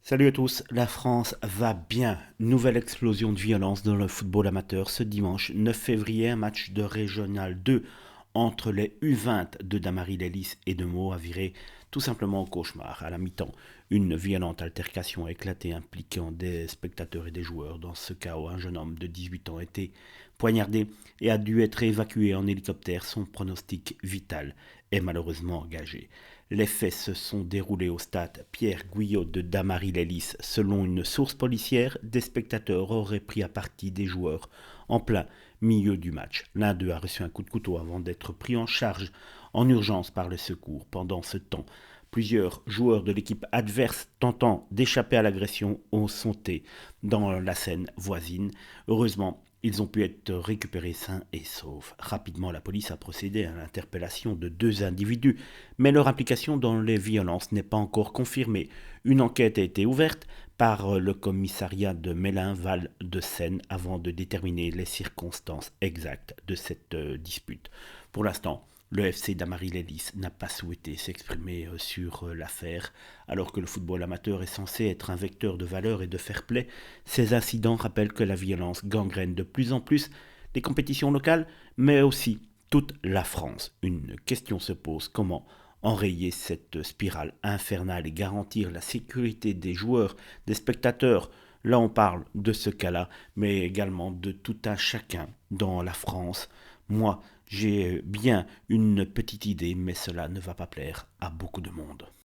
Salut à tous, la France va bien. Nouvelle explosion de violence dans le football amateur ce dimanche 9 février, un match de Régional 2 entre les U20 de Damary Lélis et de Meaux a viré tout simplement au cauchemar. À la mi-temps, une violente altercation a éclaté impliquant des spectateurs et des joueurs. Dans ce chaos, un jeune homme de 18 ans a été poignardé et a dû être évacué en hélicoptère. Son pronostic vital est malheureusement engagé. Les faits se sont déroulés au stade Pierre Guyot de Damary-Lélis. Selon une source policière, des spectateurs auraient pris à partie des joueurs en plein milieu du match. L'un d'eux a reçu un coup de couteau avant d'être pris en charge en urgence par le secours. Pendant ce temps, plusieurs joueurs de l'équipe adverse tentant d'échapper à l'agression ont sauté dans la scène voisine. Heureusement, ils ont pu être récupérés sains et saufs. Rapidement, la police a procédé à l'interpellation de deux individus, mais leur implication dans les violences n'est pas encore confirmée. Une enquête a été ouverte par le commissariat de Mélin-Val de Seine avant de déterminer les circonstances exactes de cette dispute. Pour l'instant, le FC Damary-Lélis n'a pas souhaité s'exprimer sur l'affaire. Alors que le football amateur est censé être un vecteur de valeur et de fair-play, ces incidents rappellent que la violence gangrène de plus en plus les compétitions locales, mais aussi toute la France. Une question se pose: comment enrayer cette spirale infernale et garantir la sécurité des joueurs, des spectateurs? Là, on parle de ce cas-là, mais également de tout un chacun dans la France. Moi, j'ai bien une petite idée, mais cela ne va pas plaire à beaucoup de monde.